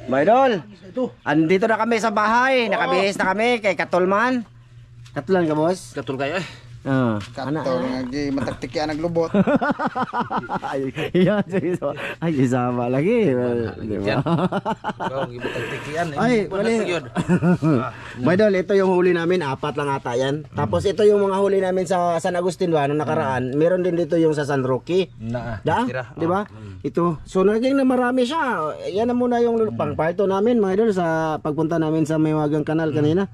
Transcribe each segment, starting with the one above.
Mga idol, andito na kami sa bahay. Nakabihis na kami kay Katulman. Katulan ka, boss? Katul kayo eh. Katol lagi mataktik yan naglubot. Ay, isama lagi. Di ba? Ay, mali. Mga idol, ito yung huli namin. 4 lang ata yan. Tapos ito yung mga huli namin sa San Agustin ba, nung nakaraan. Meron din dito yung sa San Roque. Di ba? Ito. So naging na marami siya. Yan na muna yung pang parto namin, mga idol, sa pagpunta namin sa Maywagang Kanal kanina.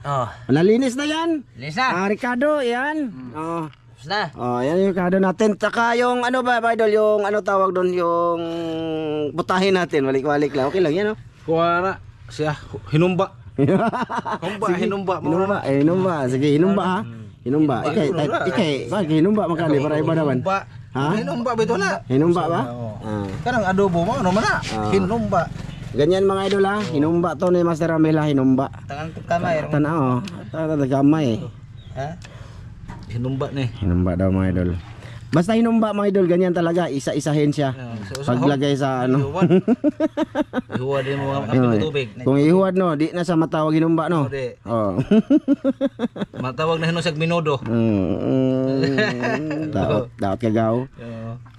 Nalinis na yan. Lisa. Ricardo, yan. Na. Yan yung Ricardo natin. Taka yung ano ba, mga idol, yung ano tawag doon, yung butahin natin. Walik-walik lang. Okay lang yan, no? Kuha na siya hinumba. Hinumba. Hinumba. Sige, hinumba ha. Hinumba. Ikay, hinumba makali para iba naman. Ha? Hinumba ba ito na? Hinumba ba? Kanang adobo mo, ano man na? Hinumba. Ganyan mga idol ha. Hinumba to ni Master Amela, hinumba. Tangan ko kamay. Tanaw. Kamay. Ha? Hinumba ni. Hinumba daw mga idol. Basta hinumba mga idol, ganyan talaga. Isa-isahin siya. Paglagay sa ano. Ihuwad din mo ang tubig. Kung ihuwad no, di na sa matawag hinumba no. Matawag na hinusag minudo. Dapat kagaw.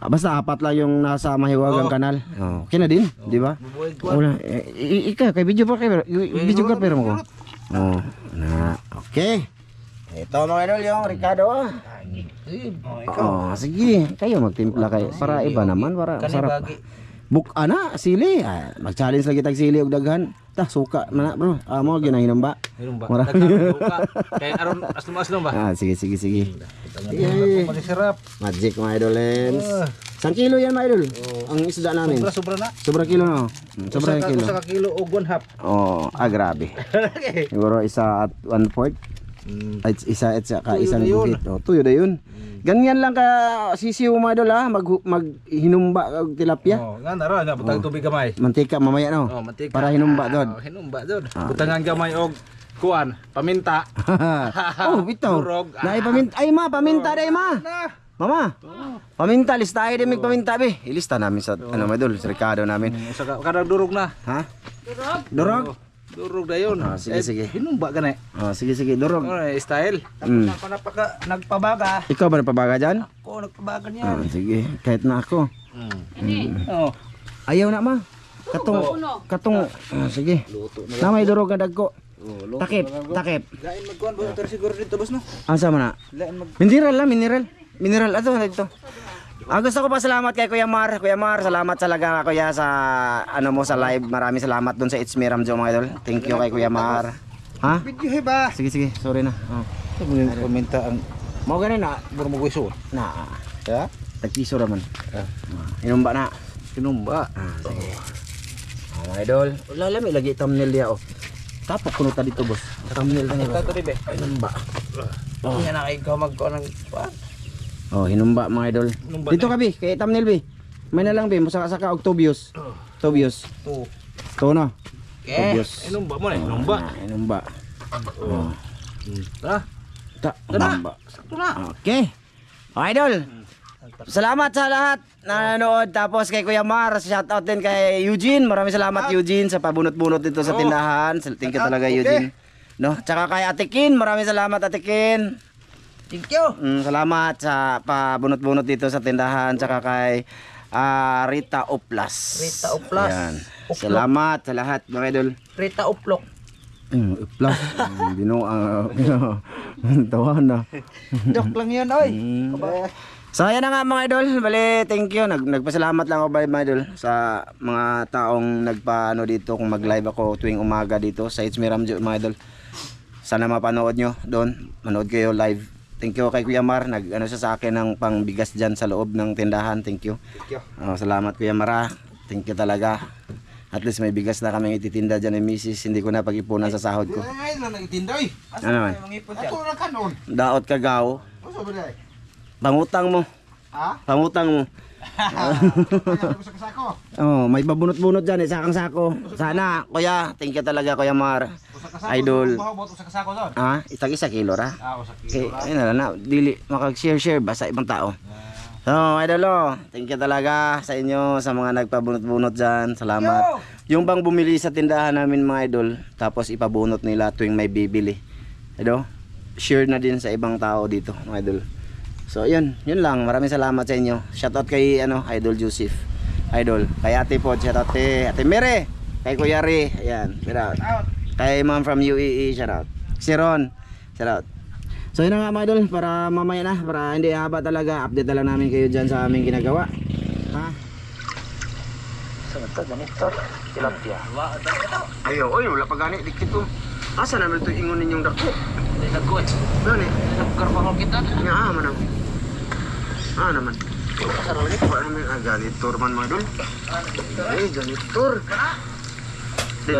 Basta 4 lang yung nasa Mahiwagang Kanal. Okay na din, di ba? Wala. Ika kay video pa kayo. Video ka pero mo ko. Okay. Ito mga idol yung Ricardo. Sige, kayo magtimpla kayo para iba naman, para masarap. Ana, sili. Mag-challenge lagi tag sili og daghan. Suka man bro. Mo ginahinom ba? Hinumba. Marami. Kay aron aslom ba? Sige. Masarap. Magic mga idolens. 1 kilo yan mga idol. Ang isda namin. Sobra na. Sobra kilo no. Sobra kilo. Sa kilo og 1/2. Grabe. Siguro isa at 1/4. Isa at saka isang guhit. Tuyo na yun. Ganyan lang ka sisiw mga idol ha. Maghinumba og tilapia. Nga ra na butang tubig gamay. Mantika mamaya no. Mantika. Para hinumba dod. Hinumba dod. Butangan gamay og kuan, paminta. Bitaw. Naay paminta. Ay ma, paminta day ma. Mama. Paminta listahay din mig paminta be. Ilista namin sa ano mga idol, sa Ricardo namin. Kadang durog na. Ha? Durog? Durog dayon. Sige. Hinumba ka na. Sige, durog. Style. Nagpabaga. Ikaw ba nagpabaga dyan? Ako nagpabaga niyan. Sige, kahit na ako. Ayaw na ma. Katong. Sige. Na may durog na dagko. Takip. Lain magkuan ba ito siguro dito boss no? Asa man na? Mineral ato dito. Gusto ko pa salamat kay Kuya Mar. Kuya Mar, salamat talaga kuya sa ano mo sa live. Maraming salamat doon sa It's Me Ramjo mga idol. Thank you kay Kuya Mar. Ha? Video ba? Sige, sorry na. Komenta ang Mau ganun na. buro mo gusto. Na. Ya? Tagpiso raman. Hinumba na. Hinumba. Sige. Mga idol. Wala may lagi thumbnail dia oh. Tapos kuno ta dito boss. Thumbnail na Ito rin be. hinumba. Yan na ikaw magkuha ng kuan. Hinumba mga idol. Dito ka bi, kay thumbnail bi. May na lang bi, musaka-saka og tobios. Tobios. To na. Tobios. Hinumba mo na, hinumba. Hinumba. Hinumba. Sakto na. Okay. Idol. Salamat sa lahat na nanood. Tapos kay Kuya Mar, shoutout din kay Eugene. Maraming salamat Eugene sa pabunot-bunot dito sa tindahan. Thank you talaga Eugene. No, tsaka kay Ate Kin, maraming salamat Ate Kin. Thank you. Salamat sa pabunot-bunot dito sa tindahan. Tsaka kay Rita Oplas. Ayan. Salamat sa lahat mga idol. Rita Uplok. Oplas. Tawa na. Joke lang yun oy. So ayan na nga mga idol, bali thank you. Nagpasalamat lang ako mga idol sa mga taong nagpaano dito kung mag-live ako tuwing umaga dito sa It's Me Ramjo mga idol. Sana mapanood nyo doon, manood kayo live. Thank you kay Kuya Mar, nag-ano siya sa akin ng pangbigas dyan sa loob ng tindahan. Thank you. Salamat Kuya Mara. Thank you talaga. At least may bigas na kami ititinda dyan ni Mrs. Hindi ko na pag-ipunan sa sahod ko. Ay, na nagtinday. Ano naman? Ato ra kanon. Daot kagaw. Usa ba day? Pangutang mo. Ha? Pangutang mo. May babunot-bunot dyan eh, sakang sako. Sana, kuya, thank you talaga Kuya Mar. Idol. Itag-isa kilo ra. Okay, ayun na, dili makag-share basta ibang tao. So, idol, thank you talaga sa inyo, sa mga nagpabunot-bunot dyan. Salamat. Yung bang bumili sa tindahan namin mga idol, tapos ipabunot nila tuwing may bibili. Ano? Share na din sa ibang tao dito mga idol. So yun lang. Maraming salamat sa inyo. Shoutout kay Idol Joseph. Idol. Kay Ate Pod, shoutout kay Ate Mere. Kay Kuya Ri, ayan. Shoutout. Kay Ma'am from UAE, shoutout. Si Ron, shoutout. So yun na nga mga idol, para mamaya na, para hindi haba talaga, update na lang namin kayo dyan sa aming ginagawa. Ha? Ayo, oy, wala pa gani dikit to. Asa naman ito ingon ninyong dako? Hindi na ko eh. Ano ni? Nagkarpangol kita. Nga naman. Naman. Sarap ni ko naman ganitor man mga idol. Ay, ganitor. Di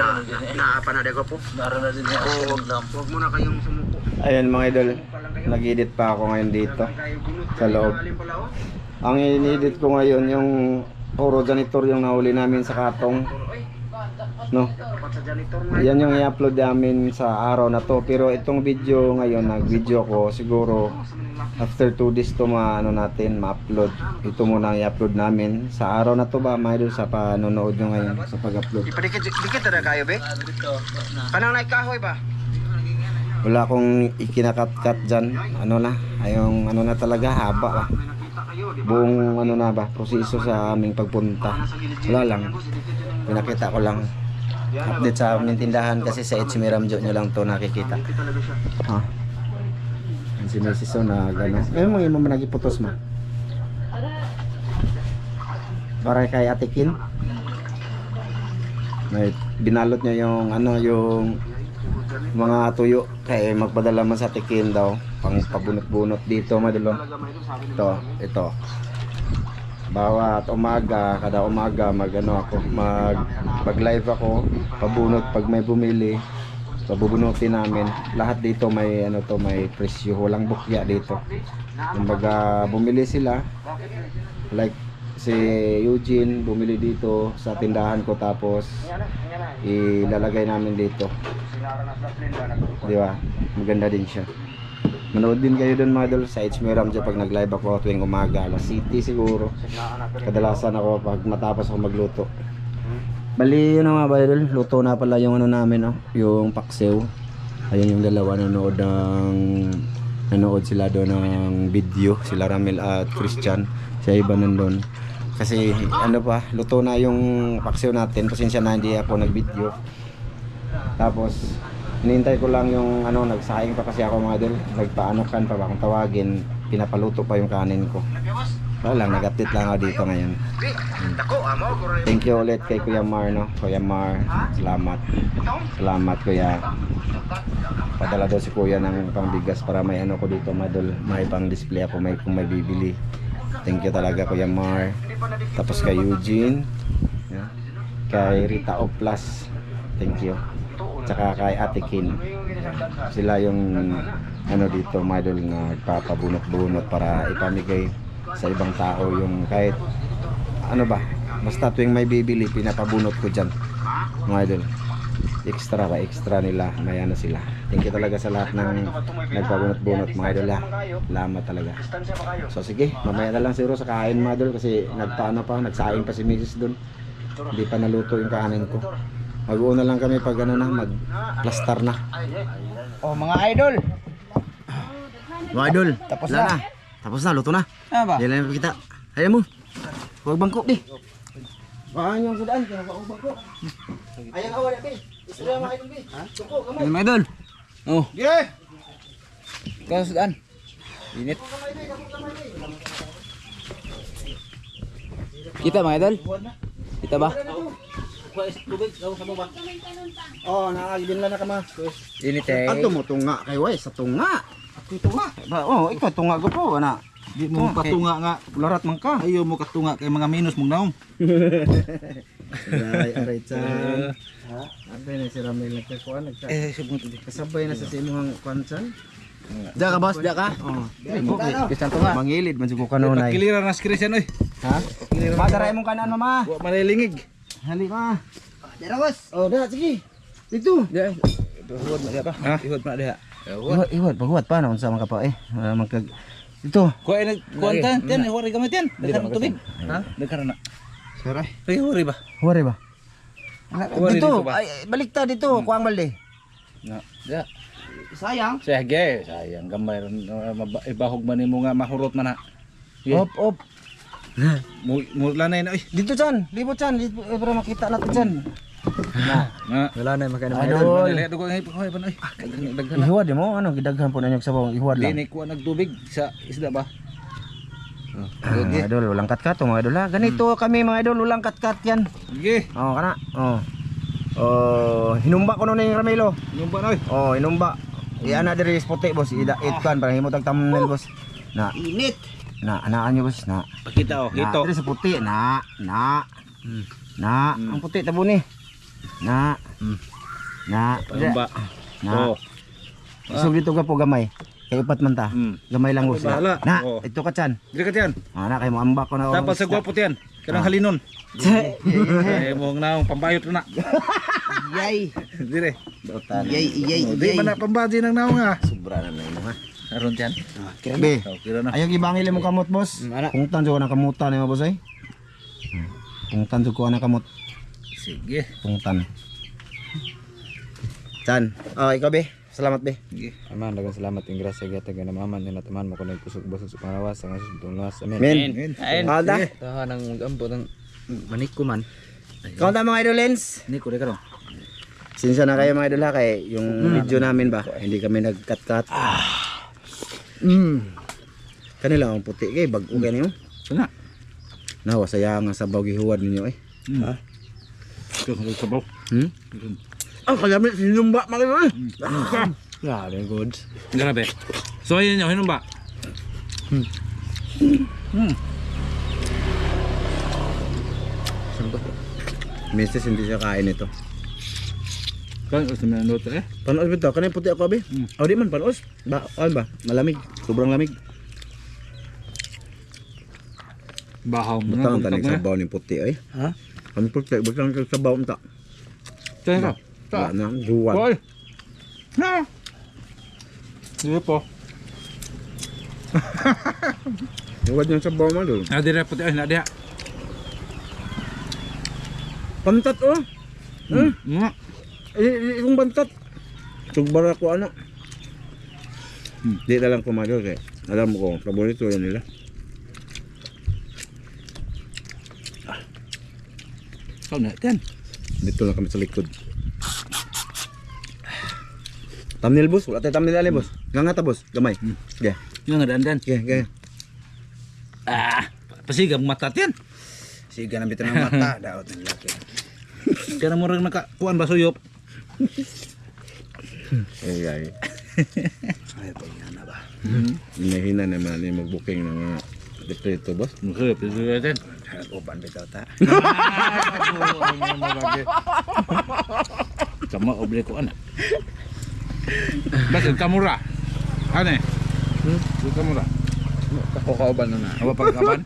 na pa na deko po. Meron na din niya. Huwag muna kayong sumuko. Ayan mga idol, nag-edit pa ako ngayon dito sa loob. Ang in-edit ko ngayon yung puro janitor yung nahuli namin sa katong. No. Yan yung i-upload namin sa araw na to. Pero itong video ngayon, nag-video ko siguro after 2 days to ma-upload. Ito muna ang i-upload namin sa araw na to ba, mga idol, sa panonood nyo ngayon sa pag-upload. Dikit na kayo, be? Kanang naikahoy ba? Wala akong ikinakat-kat dyan. Ayong na talaga, haba ba? Buong proseso sa aming pagpunta. Wala lang. Pinakita ko lang. Update sa aming tindahan kasi sa Itsumi Ramjo nyo lang to nakikita. Ha? Ang si Mrs. na gano'n. Ngayon mga imo nagiputos mo. Para kay Ate Kin. May binalot niya yung yung mga tuyo kaya magpadala man sa Tikin daw pang pabunot-bunot dito madulong. Ito bawat umaga, kada umaga mag live ako, pabunot pag may bumili, pabubunutin namin. Lahat dito may may presyo, walang bukya dito. Kumbaga bumili sila, like si Eugene bumili dito sa tindahan ko, tapos ilalagay namin dito. Di ba? Maganda din siya. Manood din kayo doon mga idol sa Itsumi Ramjo pag nag-live ako tuwing umaga, alas 7 siguro. Kadalasan ako pag matapos ako magluto. Bali yun mga idol, luto na pala yung namin, yung paksiw. Ayun yung dalawa nanood sila doon ng video, sila Ramil at Christian. Sa iba nandun. Kasi luto na yung paksiw natin. Pasensya na hindi ako nag-video. Tapos hinihintay ko lang yung nagsaing pa kasi ako mga idol. Nagpaanokan pa ba akong tawagin, pinapaluto pa yung kanin ko. Wala lang, nag-update lang ako dito ngayon. Thank you ulit kay Kuya Mar, Kuya Mar, salamat Kuya. Padala daw si Kuya ng pangbigas para may ko dito mga idol. May pang display ako kung may bibili. Thank you talaga Kuya Mar. Tapos kay Eugene, kay Rita Oplas, thank you. Tsaka kay Ate Kin. Sila yung dito mga idol na nagpapabunot-bunot para ipamigay sa ibang tao yung kahit basta tuwing may bibili pinapabunot ko dyan mga idol. Extra nila, may sila. Thank you talaga sa lahat ng nagpabunot-bunot mga idol. Salamat talaga. So sige, mamaya na lang siguro sa kain mga idol kasi nagsaing pa si Mrs. doon. Hindi pa naluto yung kanin ko. Mag-uuna lang kami pag mag-plaster na. Oh mga idol. Mga idol, Tapos wala na. Tapos na, luto na. Ba? Yan lang kita. Ayaw mo. Huwag bangko, di. Baan yung sudaan, kaya huwag bangko. Ayan awan natin. Isra mga idol, di. Suko, kamay. Mga idol. Oh. Yeah. Kasudan. Init. Kita mga idol? Kita ba? Oh, nakagibin lang na kama. Init eh. Ato mo tunga kay Wais, sa tunga. Ako tunga. Oh, ikaw tunga ko po, ana. Di mo patunga nga. Larat man ka. Ayaw mo katunga kay mga minus mong naong. Aray chan. Ha? Abay na si Ramil nagkakuan Subong to di. kasabay na sa imong kwansan. Diya ka boss, diya ka? Oh. Kristian to nga. Mangilid man siguro kanunay. Pakiliran na skrisan oy. Ha? Madaray mong kanan mama. Wa malilingig. Hali ma. Diya ka boss. Oh, dah sige. Dito. Diya. Ihod na diya pa. Ihod na diya. Iwat, paghuwat pa na unsa man ka pa magkag ito. Kuha na kuantan, ten, hori gamay ten. Daghan tubig. Ha? Daghan na. Saray. Ay hori ba? Huwari ba? Kuha rin Dito, dito ba? ay, baliktad dito, kuang balde. Na. Ya. Sayang. Sige, sayang gamay ron ibahog man nimo nga mahurot man na. Yeah. Op. Mula na yun, ay. Dito chan, libot chan, para makita natin chan. Na. Wala na makain mga Idol. idol. Dali, dugo nga ipakoy pa na, ay. Daghan na. Ihuwad mo, ano, gidaghan po na yung sabaw, ihuwad lang. Dili kuha nagtubig sa isda ba? Mga idol, walang kat-kat mga idol ha. Ganito kami mga idol, walang kat-kat yan. Sige. Oh, kana. Oh. Oh, hinumba ko no ning Ramelo. Yung ba noy? Oh, hinumba. Iana diri puti boss, itkan para himo tag thumbnail boss. Na, Init. na anaan niyo boss, na. Pakita oh, Na, ito. diri sa puti, na. Ang puti tabo ni. Na. Na. Pamba. Na. Oh. Isog dito ka po gamay. Kay upat man ta. Gamay lang boss. Bahala. Na, Oh. ito ka chan. Dili ka tiyan. Na kay mo ambak ko na. Tapos sa gwapo tiyan. Kanang halinon. Ay mo na pambayot na. Yay. Dire. Yay. Di man na pambaji nang naong nga. Sobra na mo ha. Aron tiyan. Be. Kira na. Ayaw ibangil mo kamot boss. Ana. Pungtan jud ko na kamutan ni mo boss ay. Pungtan jud ko na kamot. Sige. Pungtan. Chan. Oh, ikaw be. Salamat be. Sige. Aman, dagang salamat ing grasya gata nga namaman ni nataman mo kuno pusok bosok sa panglawas sa sudong lawas. Amen. Men. Alda. Taha nang gampo ng manikuman. Kaunta mga idol lens. Ni ko ka ron. Sinsya na kayo mga idol ha kay yung video namin ba hindi kami nag-cut-cut. Kanila ang puti kay bag-o niyo. Sana. Nawa sayang nga sabaw gihuwad ninyo eh. Ha? Ito sabaw. Ang kalamit sinumba mga idol. Yeah, very good. Grabe. So ayun yun, hinong ba? Sampo. Misis hindi siya kain ito. Kan sa mga note eh. Panos bitaw kanay puti ako abi. Oh di man panos. Ba, ano ba? Malamig, sobrang lamig. Bahaw mo Butang na. tanig sabaw ni puti ay. Ha? Kami puti, butang sabaw unta. Tiyan ka. Ba na duwan. Hoy. Na. Sige po. Duwan yung sabaw mo dul. Na dire puti ay na dia. Pantat oh. Nga. Yung bantat. Sugbar ako ano. Di na lang kumadol kay. Alam ko, paborito yan nila. Kau na tiyan. Dito lang kami sa likod. Thumbnail boss, wala tayo thumbnail ali boss. Nganga ta boss, gamay. Sige. Nga nga dandan. Sige, sige. Pasigam mata tiyan. Sige na bitaw ng mata, daot ng laki. Kaya mo rin nakakuan ba suyop. Ay ay. Ay pagyan na ba. Hinahina naman ni mag-booking ng mga deprito boss. Masuyop, masuyop tiyan. Uban bitaw ta. Sama oble ko ana. Bakit kamura? Ano eh? Kamura. Ako kauban na na. Apa pagkaban?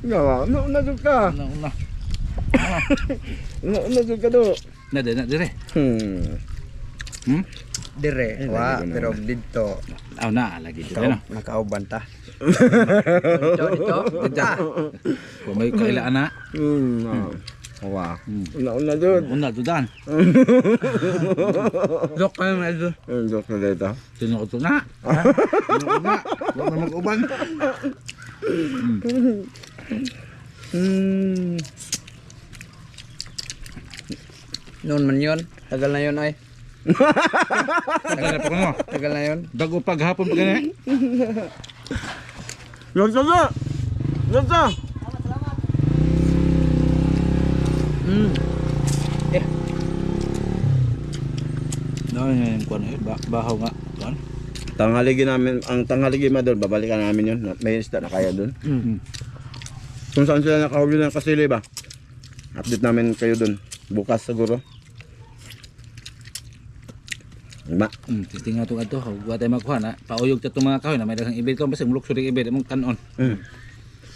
Gawa, na jud ka. Una. Na jud ka do. Na dire. Dire, wa, pero dito Aw na lagi dito na. nakauban ta. Dito. Kung may kailaan na. Wow. Una jud. Una dudan. Dok kayo medyo. Jok na dito. Sino ko to na? Sino na? Huwag na mag-uban. Noon man yun. Tagal na yun ay. Tagal na pa ko mo. Tagal na yun. Dago paghapon pa ganyan. Yonsa. Yonsa. No, yung kuan eh, bahaw nga. Kuan. Tanghaligi namin, ang tanghaligi madol, babalikan namin yun. May isda na kaya dun. Kung saan sila nakahuli ng kasili ba? Update namin kayo dun. Bukas siguro. Ba? Testing nga ito nga ito. Huwag tayo magkuha na. Pauyog ito mga kahoy na may dagang ibig ko. Basta mulok suring ibig. Mong kanon.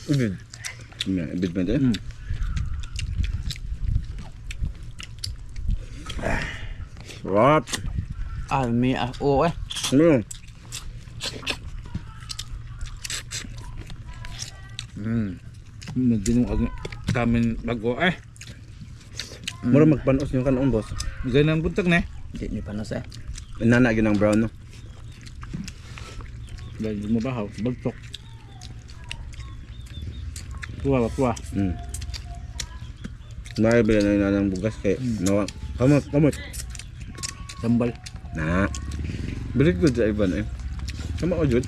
Ibid. Ibid ba ito? What? May oo eh. Ano? Nagdinong kamin bago eh. Mura magpanos yung kanon, boss. Ganang buntag na eh. Hindi ni panos eh. Inana yun ang brown, no? Dahil mo bahaw, bagtok. Tuwa ba, tuwa. Nakibili na inanang bugas kay nawa. Kamot. Sambal. Na. Very good sa iban eh. Sama ko, Jud.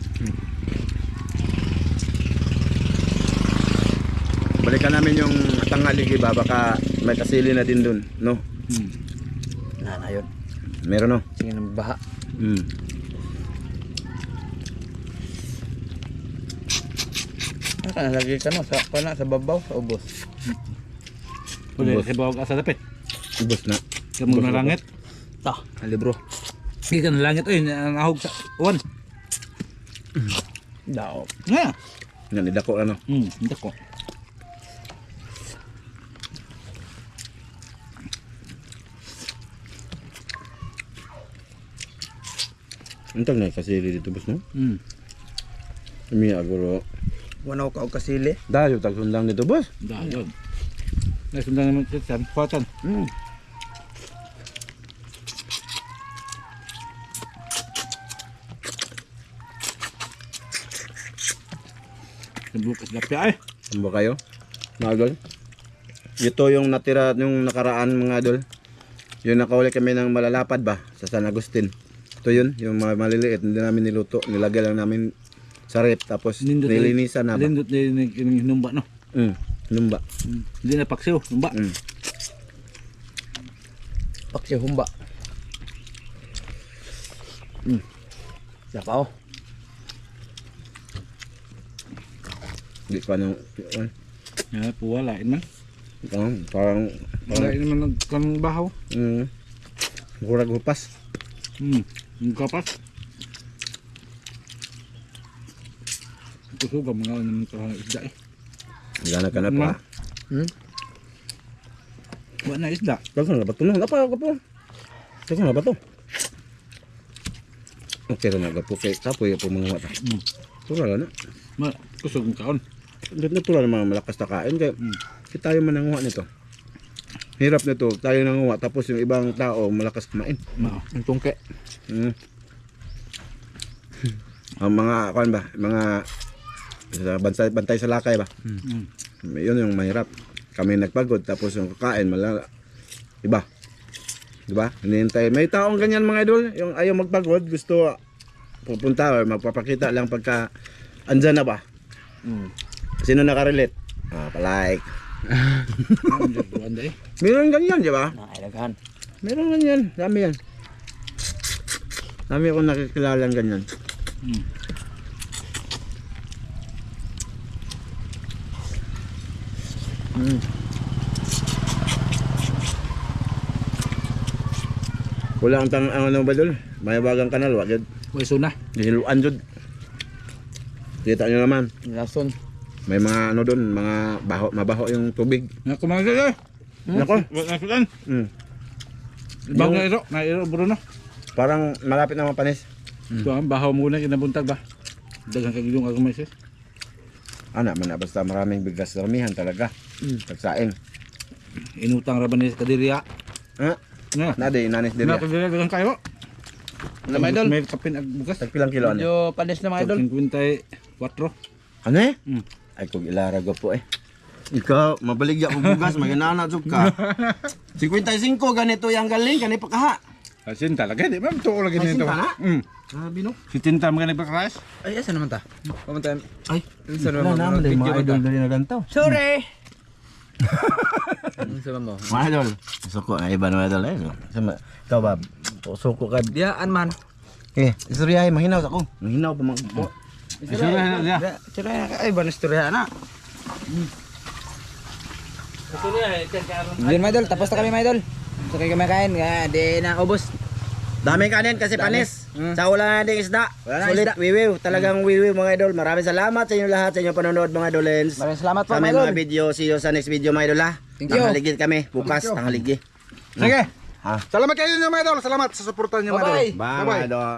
Balikan namin yung tanghali, iba. Baka may kasili na din dun, no? Na yun. Meron, no? Sige nang baha. Lagi ka no, sa babaw, sa ubos. Pwede, Ubos. kasi bawag asa dapit. Ubus na. Kamu na langit. Ta, libro. Hindi ka na langit, oy, nahog sa uwan. Dao. Nga. Yan, idako ano. Hindi ko. Untag na kasili dito, boss, no? Umi aguro. Wanaw ka og kasili. Dayo tagsundang dito, boss. Dahil. Nasundan naman sa kuwatan. Bukas lapya ay. Ano ba kayo? Mga idol? Ito yung natira yung nakaraan, mga idol. Yung nakahuli kami ng malalapad ba sa San Agustin. Ito yun, yung mga maliliit, hindi namin niluto. Nilagay lang namin sa rep, tapos nilinisan na ba? Lindot na yung hinumba, no? Lumba. Hindi na paksiw, humba. Paksi humba. Sapaw. Hindi pa nang, Ya, puwa, lain man. parang, Lain naman ng bahaw. kurag hupas. Yung kapas. Kusog ang mga naman karang isda eh. Gana ka na pa. Wala na isda. Kaya na ba ito? Napa ako po. Kaya na ba ito? Okay na nga po kay kapoy po mga mata. Tulala na. Kusog ang kaon. Hindi na tulala mga malakas na kain. Kaya kita tayo mananguha nito. Hirap nito. Tayo nanguha. Tapos yung ibang tao malakas kumain. Ang tungke. Ang mga, kuan ba? Mga bantay sa lakay ba? Yun yung mahirap. Kami nagpagod. Tapos yung kakain iba. Diba? Hinihintay. May taong ganyan mga idol. Yung ayaw magpagod. Gusto pupunta or magpapakita lang pagka andyan na ba? Sino nakarelate? Palike. Meron ganyan, di ba? Nakailaghan. Meron ganyan. Dami yan. Dami akong nakikilalang ganyan. Wala ang ano ba dul? May bagang kanal, wag yun. May suna. Dihiluan jud. Kita nyo naman, Lason. may mga ano doon, mga mabaho yung tubig. Kumagal eh. Nako. Nasudan. Ibang na iro Bruno. Parang malapit na mapanis. So ang bahaw muna kinabuntag ba? Daghang kagilong ako may sis. Ana man na, basta maraming bigas, ramihan talaga. Pagsaing. Inutang ra ba ni kadiriya? Ha? Na. Nade inanis din. Na kadiriya daghang kayo. Na mga idol. May kapin ag bugas. Tagpilang kilo ano? Medyo panis na mga idol. 54. Ano eh? Ay kung ilarag po eh. Ikaw, mabaligya ko bugas, maganana ka. 55 ganito yung galing, ganito pa kaha. Asin talaga, di ba? Tuo lagi Asin nito. ka na? Grabe no? Si Tinta mga nagpakras. Ay, asa naman ta? Pamunta. Ay, Saan wala naman din mga idol dali na ganito. Sorry. Ano sa mo? Mga idol, suko na iba na idol eh. Ikaw ba, suko ka. Diyan man. Eh, istoryahe, mahinaw ako. Mahinaw pa mga po. Sira ay ba istorya na? Yun mga idol, tapos na kami mga idol. So kayo kumakain, di na ubos. Daming kanin kasi panis. Sa wala na ding isda. Wala na Sulit, isda. wiwiw. Talagang wiwiw mga idol. Maraming salamat sa inyo lahat, sa inyong panonood mga idolens. Maraming salamat po Sa mga aming idol. mga video. See you sa next video mga idol ha. Thank you. Tanghaligi kami. Bukas, tanghaligi. Sige. Ha? Salamat kayo mga idol. Salamat sa suporta niyo mga idol. Bye-bye. Bye mga idol.